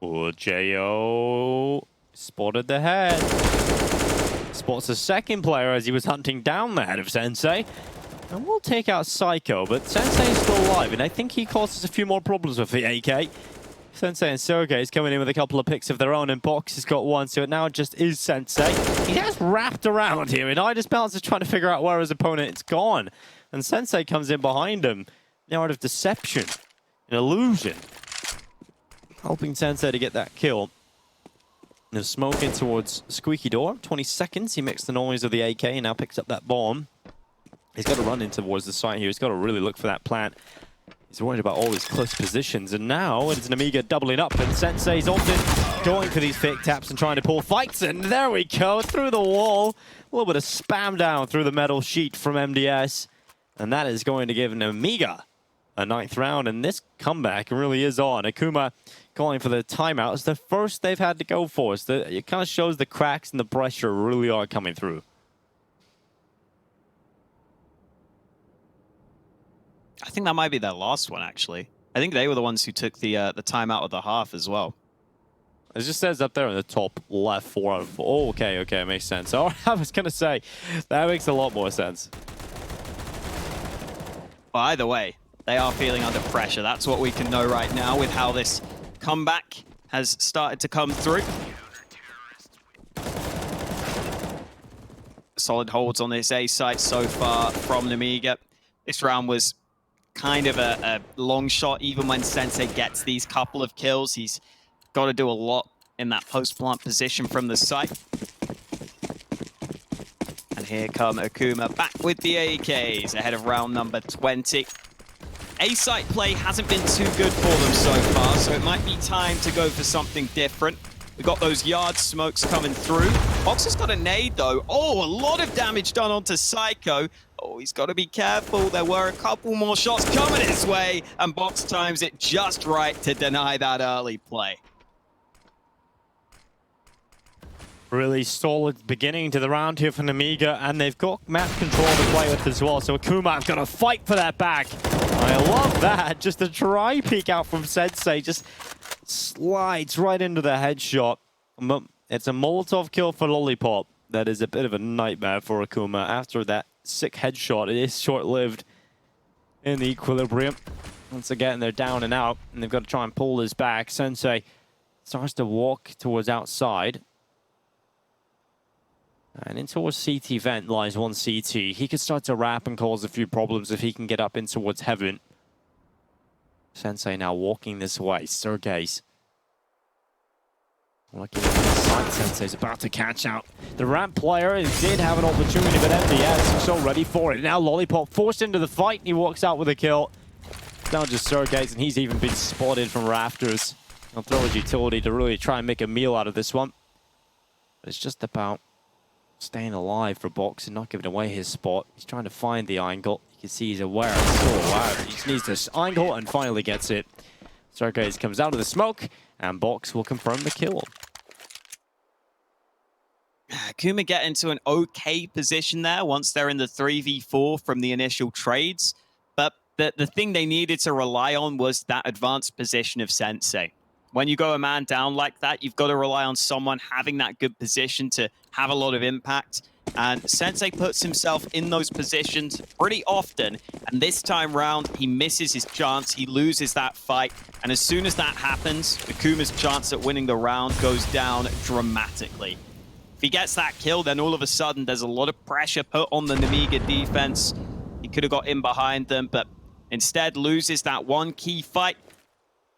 Oh, Jo spotted the head. Spots a second player as he was hunting down the head of Sensei. And we'll take out Psycho, but Sensei is still alive, and I think he causes a few more problems with the AK. Sensei and Sergey is coming in with a couple of picks of their own, and Box has got one, so it now just is Sensei. He has wrapped around here, and Idis Balance is trying to figure out where his opponent is gone. And Sensei comes in behind him, now out of deception, an illusion. Helping Sensei to get that kill. There's smoke in towards Squeaky Door. 20 seconds, he makes the noise of the AK and now picks up that bomb. He's got to run in towards the site here. He's got to really look for that plant. He's worried about all his close positions, and now it's Nemiga doubling up, and Sensei's often going for these fake taps and trying to pull fights, and there we go, through the wall. A little bit of spam down through the metal sheet from MDS, and that is going to give Nemiga a 9th round, and this comeback really is on. Akuma calling for the timeout. It's the first they've had to go for. It kind of shows the cracks and the pressure really are coming through. I think that might be their last one, actually. I think they were the ones who took the timeout of the half as well. It just says up there in the top left, 4 out of 4. Oh, okay, it makes sense. Oh, I was going to say, that makes a lot more sense. Well, either way, they are feeling under pressure. That's what we can know right now with how this comeback has started to come through. Solid holds on this A site so far from Nemiga. This round was kind of a long shot. Even when Sensei gets these couple of kills, he's got to do a lot in that post-plant position from the site. And here come Akuma back with the AKs ahead of round number 20. A-site play hasn't been too good for them so far, so it might be time to go for something different. We've got those yard smokes coming through. Box has got a nade, though. Oh, a lot of damage done onto Psycho. Oh, he's got to be careful. There were a couple more shots coming his way, and Box times it just right to deny that early play. Really solid beginning to the round here for Nemiga, and they've got map control to play with as well. So Akuma got to fight for that back. I love that. Just a try peek out from Sensei. Just slides right into the headshot. It's a Molotov kill for Lollipop. That is a bit of a nightmare for Akuma. After that sick headshot, it is short-lived in the equilibrium. Once again, they're down and out, and they've got to try and pull this back. Sensei starts to walk towards outside. And in towards CT vent lies one CT. He could start to wrap and cause a few problems if he can get up in towards heaven. Sensei now walking this way. Sergei's looking at the side. Sensei's about to catch out the ramp player. He did have an opportunity, but MDS is so ready for it. Now Lollipop forced into the fight, and he walks out with a kill. Now just Sergei's, and he's even been spotted from rafters. He'll throw his utility to really try and make a meal out of this one. But it's just about staying alive for Box and not giving away his spot. He's trying to find the angle. You can see he's aware. So wow, he just needs this angle and finally gets it. Sergei comes out of the smoke, and Box will confirm the kill. Akuma get into an okay position there once they're in the 3v4 from the initial trades. But the thing they needed to rely on was that advanced position of Sensei. When you go a man down like that, you've got to rely on someone having that good position to have a lot of impact. And Sensei puts himself in those positions pretty often. And this time round, he misses his chance. He loses that fight. And as soon as that happens, Akuma's chance at winning the round goes down dramatically. If he gets that kill, then all of a sudden, there's a lot of pressure put on the Nemiga defense. He could have got in behind them, but instead loses that one key fight.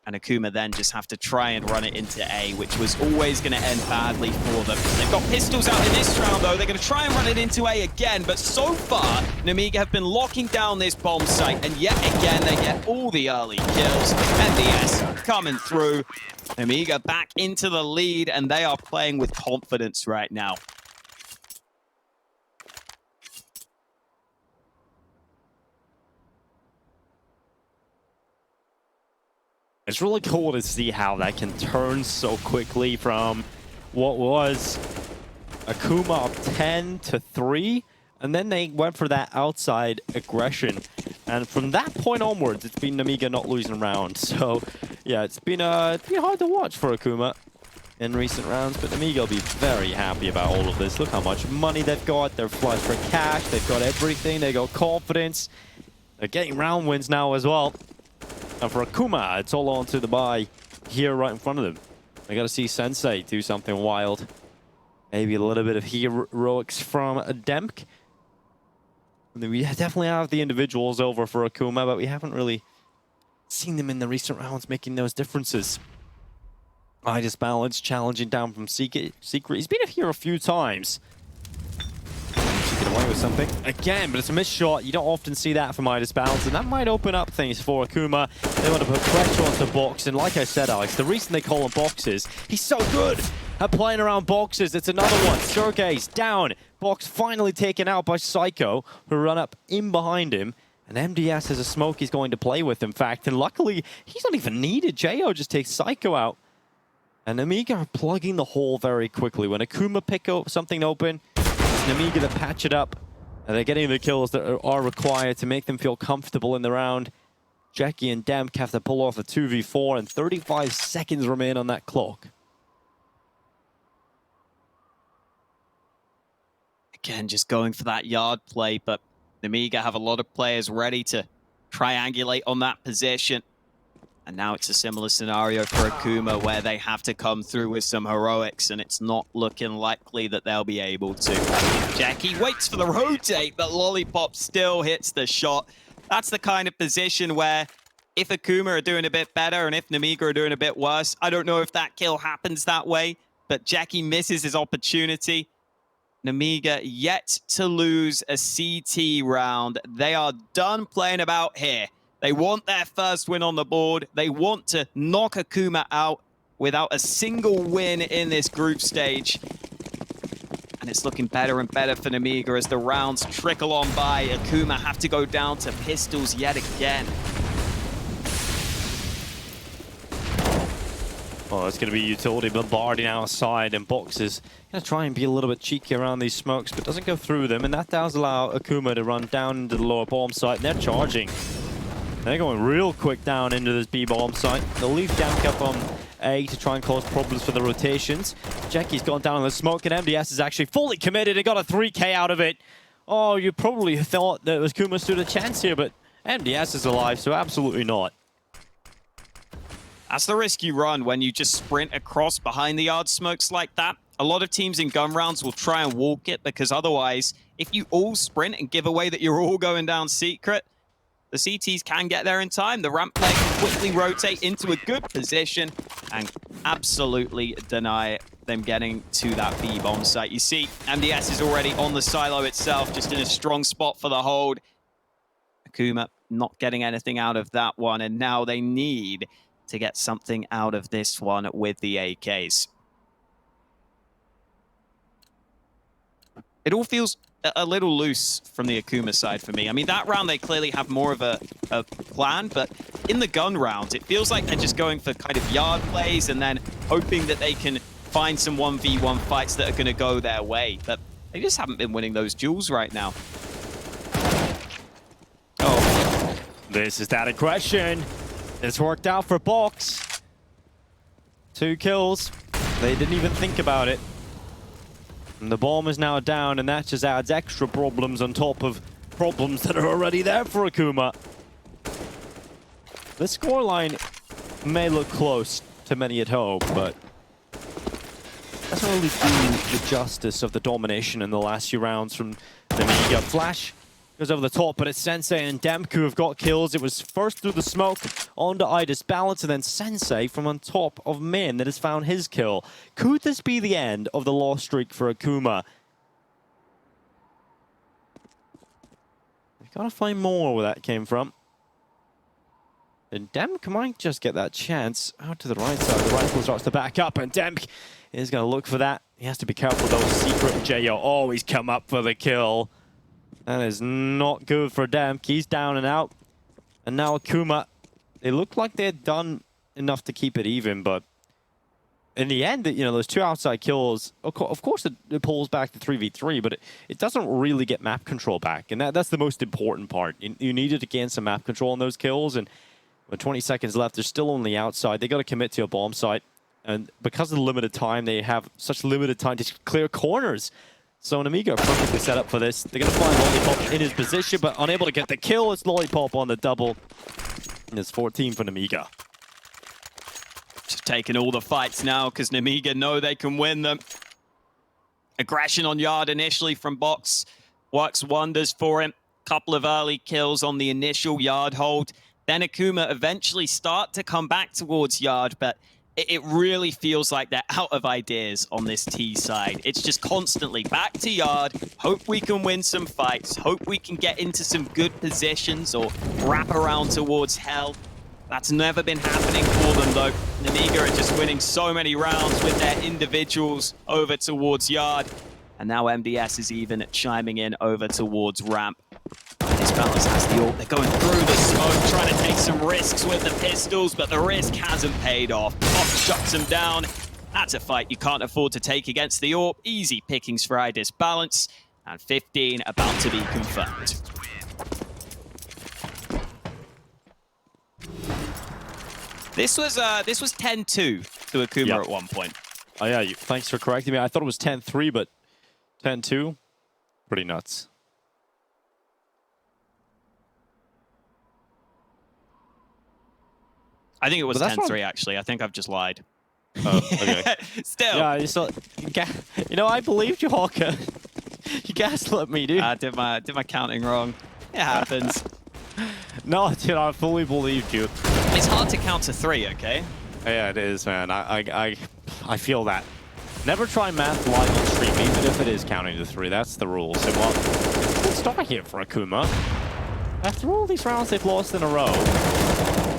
And Akuma then just have to try and run it into A, which was always going to end badly for them. They've got pistols out in this round, though. They're going to try and run it into A again. But so far, Nemiga have been locking down this bomb site. And yet again, they get all the early kills. MDS coming through. Nemiga back into the lead, and they are playing with confidence right now. It's really cool to see how that can turn so quickly from what was Akuma up 10-3, and then they went for that outside aggression. And from that point onwards, it's been Nemiga not losing rounds. So, yeah, it's been hard to watch for Akuma in recent rounds, but Nemiga will be very happy about all of this. Look how much money they've got. They're flush for cash. They've got everything. They got confidence. They're getting round wins now as well. And for Akuma, it's all on to the buy here right in front of them. I got to see Sensei do something wild. Maybe a little bit of heroics from Demk. We definitely have the individuals over for Akuma, but we haven't really seen them in the recent rounds making those differences. I just balance challenging down from Secret. He's been here a few times. actually get away with something again, but it's a missed shot. You don't often see that from Midas Balance, and that might open up things for Akuma. They want to put pressure onto Box, and like I said, Alex, the reason they call him Box is he's so good at playing around boxes. It's another one. Sergey's down. Box finally taken out by Psycho, who run up in behind him. And MDS has a smoke he's going to play with, in fact. And luckily, he's not even needed. Jo just takes Psycho out. And Nemiga are plugging the hole very quickly. When Akuma pick up something open, it's Nemiga that patch it up. And they're getting the kills that are required to make them feel comfortable in the round. Jackie and Demk have to pull off a 2v4, and 35 seconds remain on that clock. Again, just going for that yard play, but Nemiga have a lot of players ready to triangulate on that position. And now it's a similar scenario for Akuma where they have to come through with some heroics, and it's not looking likely that they'll be able to. Jackie waits for the rotate, but Lollipop still hits the shot. That's the kind of position where if Akuma are doing a bit better and if Nemiga are doing a bit worse, I don't know if that kill happens that way, but Jackie misses his opportunity. Nemiga yet to lose a CT round. They are done playing about here. They want their first win on the board. They want to knock Akuma out without a single win in this group stage. And it's looking better and better for Nemiga as the rounds trickle on by. Akuma have to go down to pistols yet again. Oh, it's going to be utility bombarding outside, and Box is going to try and be a little bit cheeky around these smokes, but doesn't go through them, and that does allow Akuma to run down into the lower bomb site, and they're charging. They're going real quick down into this B bomb site. They'll leave Jamk up on A to try and cause problems for the rotations. Jackie's gone down in the smoke, and MDS is actually fully committed and got a 3K out of it. Oh, you probably thought that Akuma stood a chance here, but MDS is alive, so absolutely not. That's the risk you run when you just sprint across behind the yard smokes like that. A lot of teams in gun rounds will try and walk it, because otherwise, if you all sprint and give away that you're all going down secret, the CTs can get there in time. The ramp player can quickly rotate into a good position and absolutely deny them getting to that B bomb site. You see, MDS is already on the silo itself, just in a strong spot for the hold. Akuma not getting anything out of that one, and now they need to get something out of this one with the AKs. It all feels a little loose from the Akuma side for me. I mean, that round they clearly have more of a plan, but in the gun rounds, it feels like they're just going for kind of yard plays and then hoping that they can find some 1v1 fights that are going to go their way. But they just haven't been winning those duels right now. Oh, this is that aggression. It's worked out for Box. 2 kills. They didn't even think about it. And the bomb is now down, and that just adds extra problems on top of problems that are already there for Akuma. The scoreline may look close to many at home, but doesn't really do the justice of the domination in the last few rounds from Nemiga. Flash goes over the top, but it's Sensei and Demk who have got kills. It was first through the smoke onto Idis Balance, and then Sensei from on top of Min that has found his kill. Could this be the end of the loss streak for Akuma? We've got to find more where that came from. And Demk might just get that chance out to the right side. The rifle starts to back up, and Demk is going to look for that. He has to be careful though. Secret Jo always come up for the kill. That is not good for Demk. He's down and out. And now Akuma, they looked like they had done enough to keep it even, but in the end, you know, those 2 outside kills, of course it pulls back to 3v3, but it doesn't really get map control back. And that's the most important part. You needed to gain some map control on those kills, and with 20 seconds left, they're still on the outside. They got to commit to a bomb site. And because of the limited time, they have such limited time to clear corners. So Nemiga are perfectly set up for this. They're going to find Lollipop in his position, but unable to get the kill. It's Lollipop on the double. And it's 14 for Nemiga. Just taking all the fights now because Nemiga know they can win them. Aggression on yard initially from Box works wonders for him. Couple of early kills on the initial yard hold. Then Akuma eventually start to come back towards yard, but it really feels like they're out of ideas on this T side. It's just constantly back to yard, hope we can win some fights, hope we can get into some good positions or wrap around towards hell. That's never been happening for them though. Nemiga are just winning so many rounds with their individuals over towards yard. And now MDS is even chiming in over towards ramp. This balance has the ult. They're going through the smoke, trying to take some risks with the pistols, but the risk hasn't paid off. Pop shuts them down. That's a fight you can't afford to take against the AWP. Easy pickings for IDIS balance, and 15 about to be confirmed. This was 10-2 to Akuma at one point. Oh yeah, thanks for correcting me. I thought it was 10-3, but 10-2, pretty nuts. I think it was 10-3 actually. I think I've just lied. Oh, okay. Still. Yeah, you know, I believed you, Hawker. You gaslit me, dude. I did my counting wrong. It happens. No, dude, I fully believed you. It's hard to count to 3, okay? Yeah, it is, man. I feel that. Never try math live on stream, even if it is counting to 3. That's the rules. And well, it's a good start here for Akuma. After all these rounds they've lost in a row,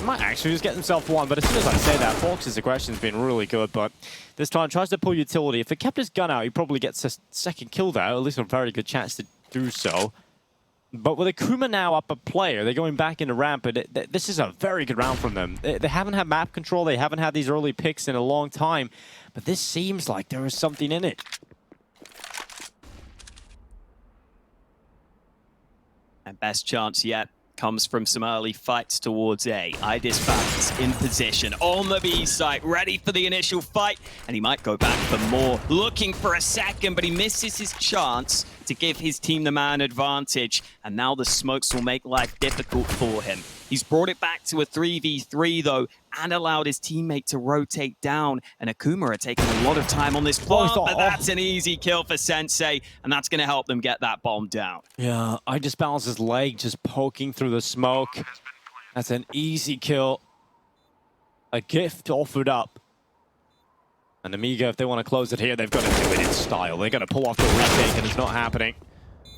might actually just get himself one, but as soon as I say that, Fox's aggression's been really good, but this time tries to pull utility. If it kept his gun out, he probably gets a second kill there, at least a very good chance to do so. But with Akuma now up a player, they're going back into ramp, and this is a very good round from them. They haven't had map control, they haven't had these early picks in a long time, but this seems like there is something in it. And best chance yet comes from some early fights towards A. IDIS balance in position on the B site, ready for the initial fight, and he might go back for more, looking for a second, but he misses his chance to give his team the man advantage, and now the smokes will make life difficult for him. He's brought it back to a 3v3 though, and allowed his teammate to rotate down, and Akuma are taking a lot of time on this plant, but that's an easy kill for Sensei, and that's going to help them get that bomb down. Yeah, I just balanced his leg, just poking through the smoke. That's an easy kill. A gift offered up. And Nemiga, if they want to close it here, they've got to do it in style. They're going to pull off the retake, and it's not happening.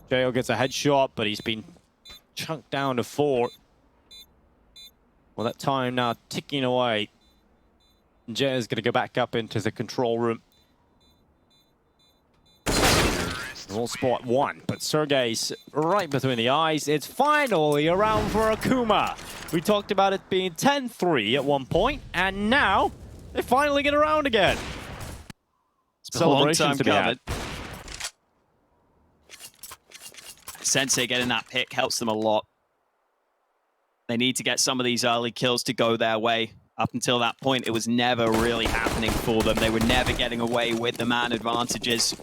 Jo gets a headshot, but he's been chunked down to 4. Well, that time now ticking away. Jay is going to go back up into the control room. We'll spot 1, but Sergey's right between the eyes. It's finally a round for Akuma. We talked about it being 10-3 at one point, and now they finally get around again. It's been a long time coming. Sensei getting that pick helps them a lot. They need to get some of these early kills to go their way. Up until that point, it was never really happening for them. They were never getting away with the man advantages.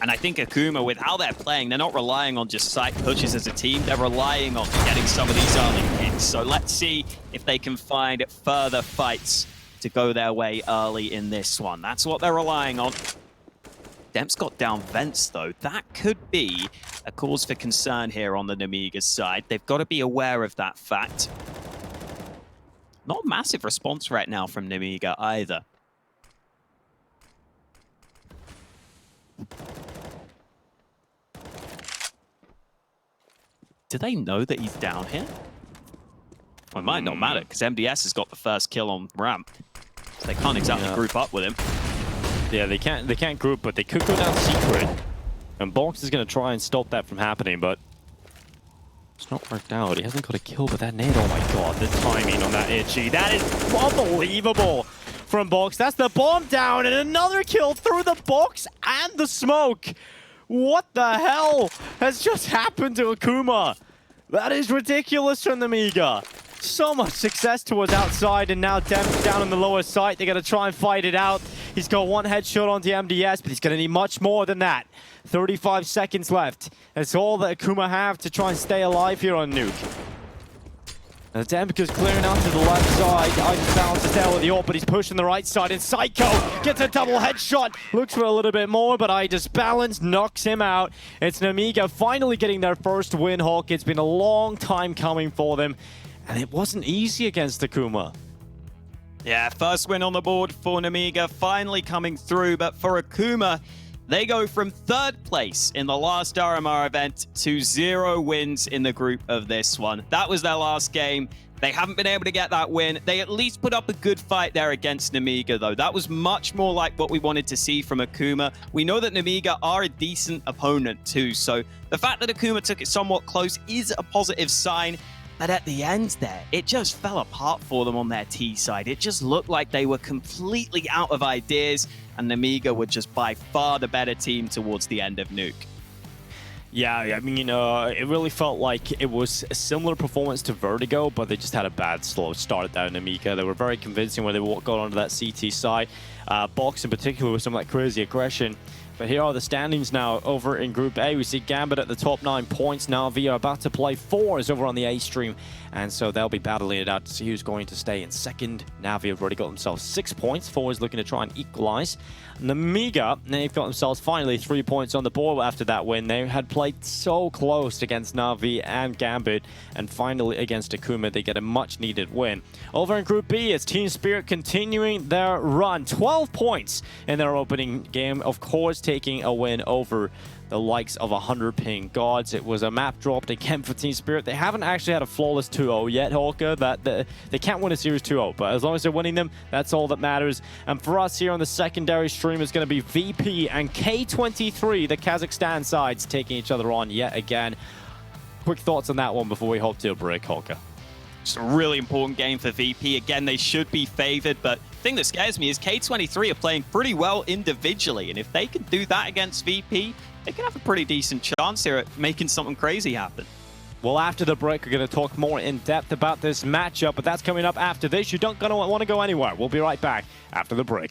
And I think Akuma, with how they're playing, they're not relying on just site pushes as a team. They're relying on getting some of these early picks. So let's see if they can find further fights to go their way early in this one. That's what they're relying on. Demp's got down vents, though. That could be a cause for concern here on the Nemiga side. They've got to be aware of that fact. Not a massive response right now from Nemiga either. Do they know that he's down here? Well, it might not matter, because MDS has got the first kill on ramp. So they can't exactly group up with him. Yeah, they can't group, but they could go down secret. And Box is going to try and stop that from happening, but it's not worked out. He hasn't got a kill, but that nade, oh my god, the timing on that Itchy. That is unbelievable from Box. That's the bomb down, and another kill through the box and the smoke. What the hell has just happened to Akuma? That is ridiculous from Nemiga. So much success towards outside, and now Dem's down in the lower site. They're going to try and fight it out. He's got one headshot onto MDS, but he's going to need much more than that. 35 seconds left. That's all that Akuma have to try and stay alive here on Nuke. And Demka's clearing out to the left side. I just balances there with the AWP, but he's pushing the right side. And Psycho gets a double headshot. Looks for a little bit more, but I just balance knocks him out. It's Nemiga finally getting their first win, Hawk. It's been a long time coming for them. And it wasn't easy against Akuma. Yeah, first win on the board for Nemiga, finally coming through. But for Akuma, they go from 3rd place in the last RMR event to 0 wins in the group of this one. That was their last game. They haven't been able to get that win. They at least put up a good fight there against Nemiga, though. That was much more like what we wanted to see from Akuma. We know that Nemiga are a decent opponent, too. So the fact that Akuma took it somewhat close is a positive sign. But at the end there, it just fell apart for them on their T side. It just looked like they were completely out of ideas, and Nemiga were just by far the better team towards the end of Nuke. Yeah, I mean, it really felt like it was a similar performance to Vertigo, but they just had a bad, slow start down in Nemiga. They were very convincing when they got onto that CT side. Box in particular with some of that crazy aggression. But here are the standings now over in Group A. We see Gambit at the top 9 points. Navi are about to play 4s over on the A stream. And so they'll be battling it out to see who's going to stay in second. Navi have already got themselves 6 points. 4s looking to try and equalize. Nemiga, they've got themselves finally 3 points on the board after that win. They had played so close against Navi and Gambit. And finally against Akuma, they get a much needed win. Over in Group B, it's Team Spirit continuing their run. 12 points in their opening game. Of course, taking a win over the likes of 100 ping gods. It was a map dropped again for Team Spirit. They haven't actually had a flawless 2-0 yet, Hawker. They can't win a series 2-0, but as long as they're winning them, that's all that matters. And for us here on the secondary stream is going to be VP and K23, the Kazakhstan sides, taking each other on yet again. Quick thoughts on that one before we hop to a break, Hawker. It's a really important game for VP. Again, they should be favored, but the thing that scares me is K23 are playing pretty well individually, and if they can do that against VP, they can have a pretty decent chance here at making something crazy happen. Well, after the break, we're going to talk more in depth about this matchup, but that's coming up after this. You don't want to go anywhere. We'll be right back after the break.